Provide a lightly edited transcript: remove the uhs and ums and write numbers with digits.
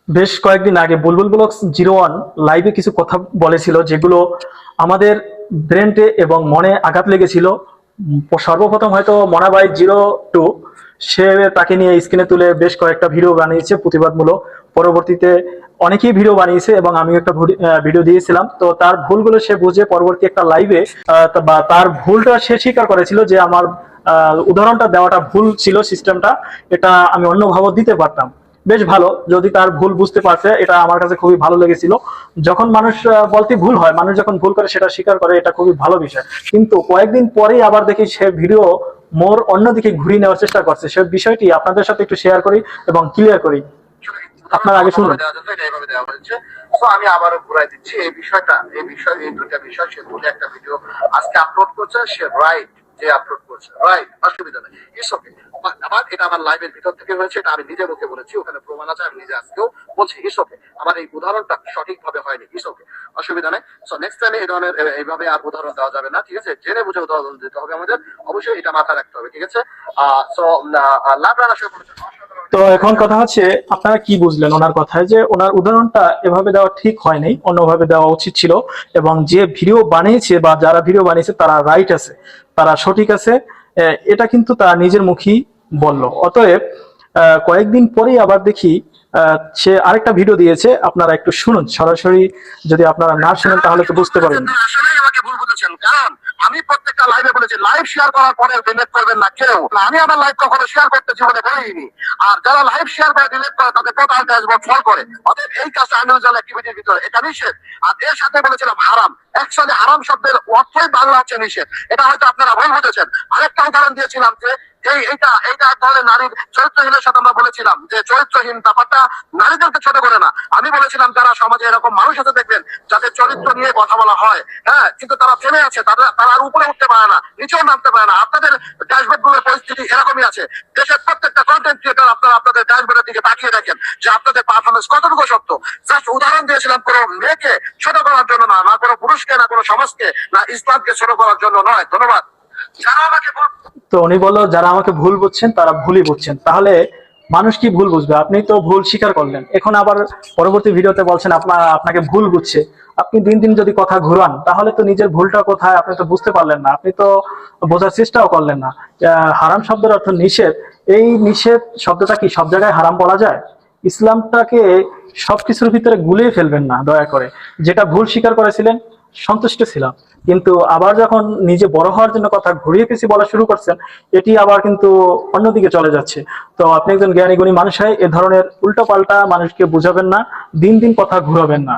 বেশ কয়েকদিন আগে বুলবুল ব্লগস 01 লাইভে কিছু কথা বলেছিল যেগুলো আমাদের ব্রেনটে এবং মনে আঘাত লেগেছিল। সর্বপ্রথম হয়তো মনাবাই 02 সে তাকে নিয়ে স্ক্রিনে তুলে বেশ কয়েকটা ভিডিও বানিয়েছে প্রতিবাদমূলক। পরবর্তীতে অনেকেই ভিডিও বানিয়েছে এবং আমি একটা ভিডিও দিয়েছিলাম। তো তার ভুলগুলো সে বুঝে পরবর্তী একটা লাইভে বা তার ভুলটা সে স্বীকার করেছিল যে আমার উদাহরণটা দেওয়াটা ভুল ছিল, সিস্টেমটা এটা আমি অন্যভাবে দিতে পারতাম। বেশ ভালো, যদি তার ভুল বুঝতে পারছে এটা আমার কাছে খুবই ভালো লেগেছিল। যখন মানুষ বলতে ভুল হয়, মানুষ যখন ভুল করে সেটা স্বীকার করে, এটা খুবই ভালো বিষয়। কিন্তু কয়েকদিন পরেই আবার দেখি সে ভিডিও মোর অন্যদিকে ঘুরিয়ে নেওয়ার চেষ্টা করছে। সে বিষয়টি আপনাদের সাথে একটু শেয়ার করি এবং ক্লিয়ার করি। আপনার আগে শুনুন। আমি আবারও ঘুরাই দিচ্ছি এই দুটা বিষয় সে তুলে একটা ভিডিও আজকে আপলোড করছে, সে রাইট যে আপলোড করছে, রাইট, অসুবিধা নেই, ইটস ওকে। আমার এটা আমার লাইভের ভিতর থেকে হয়েছে, এটা আমি নিজে মুখে বলেছি, ওখানে প্রমাণ আছে, আমি নিজে আজকেও বলছি, ইটস ওকে। আমার এই উদাহরণটা সঠিকভাবে হয়নি, ইটস ওকে, অসুবিধা নেই। সো নেক্সট টাইমে এই ধরনের এইভাবে আর উদাহরণ দেওয়া যাবে না, ঠিক আছে? জেনে বুঝে উদাহরণ দিতে হবে আমাদের, অবশ্যই এটা মাথায় রাখতে হবে, ঠিক আছে? সো লাভ রানা শুরু করেছে। তো এখন কথা হচ্ছে, আপনারা কি বুঝলেন ওনার কথায় যে ওনার উদাহরণটা এভাবে দেওয়া ঠিক হয় নাই, অন্যভাবে দেওয়া উচিত ছিল। এবং যে ভিডিও বানিয়েছে বা যারা ভিডিও বানিয়েছে তারা রাইট আছে, তারা সঠিক আছে, এটা কিন্তু তারা নিজের মুখেই বলল। অতএব কয়েকদিন পরেই আবার দেখি সে আরেকটা ভিডিও দিয়েছে, আপনারা একটু শুনুন সরাসরি। যদি আপনারা না শুনেন তাহলে তো বুঝতে পারবেন না। আসলেই আমাকে ভুল বুঝেছেন, কারণ আমি প্রত্যেকটা লাইভে বলেছি লাইভ শেয়ার করার পরে ডিলিট করবেন না কেউ। আমি আমার লাইভ কখনো শেয়ার করতে জীবনে বলিনি। আর যারা লাইভ শেয়ার করে ডিলিট করে তাদের টোটাল ড্যাশবোর্ড ফল করে। অতএব এই কাজটা আনইউজুয়াল অ্যাক্টিভিটির ভিতরে, এটা নিষেধ। আর এর সাথে বলেছিলাম হারাম। অ্যাকচুয়ালি হারাম শব্দের অর্থই বাংলা হচ্ছে নিষেধ। এটা হয়তো আপনারা ভুল বুঝেছেন। আরেকটা উদাহরণ দিয়েছিলাম যে এইটা এক ধরনের নারীর চরিত্রহীনের সাথে আমরা বলেছিলাম যে চরিত্রহীন ব্যাপারটা নারীদেরকে ছোট করে না। আমি বলেছিলাম যারা সমাজে এরকম মানুষ আছে দেখবেন যাদের চরিত্র নিয়ে কথা বলা হয়, হ্যাঁ, কিন্তু তারা থেমে আছে, তারা আর উপরে উঠতে পারে না, নিচেও নামতে পারে না। আপনাদের ড্যাশবোর্ড গুলোর পরিস্থিতি এরকমই আছে। দেশের প্রত্যেকটা কন্টেন্ট ক্রিয়েটর আপনারা আপনাদের ড্যাশবোর্ডের দিকে তাকিয়ে দেখেন যে আপনাদের পারফরমেন্স কতটুকু সত্য। জাস্ট উদাহরণ দিয়েছিলাম কোনো মেয়েকে ছোট করার জন্য না, না কোনো পুরুষকে, না কোনো সমাজকে, না ইসলামকে ছোট করার জন্য নয়। ধন্যবাদ। যারা আমাকে তো উনি বললো যারা আমাকে ভুল বুঝছেন তারা ভুলই বুঝছেন। তাহলে মানুষ কি ভুল বুঝবে? আপনি তো ভুল স্বীকার করলেন, এখন আবার পরবর্তী ভিডিওতে বলছেন আপনাকে ভুল বুঝছে। আপনি দিন দিন যদি কথা ঘুরান তাহলে তো নিজের ভুলটা কোথায় আপনি তো বুঝতে পারলেন না, আপনি তো বোঝার চেষ্টাও করলেন না। হারাম শব্দের অর্থ নিষেধ। এই নিষেধ শব্দটা কি সব জায়গায় হারাম বলা যায়? ইসলামটাকে সবকিছুর ভিতরে গুলিয়ে ফেলবেন না দয়া করে। যেটা ভুল স্বীকার করেছিলেন সন্তুষ্ট ছিলাম, কিন্তু আবার যখন নিজে বড় হওয়ার জন্য কথা ঘুরিয়ে পেঁচিয়ে বলা শুরু করছেন, এটি আবার কিন্তু অন্যদিকে চলে যাচ্ছে। তো আপনি একজন জ্ঞানী গুণী মানুষ হয়, এ ধরনের উল্টো পাল্টা মানুষকে বুঝাবেন না, দিন দিন কথা ঘুরাবেন না।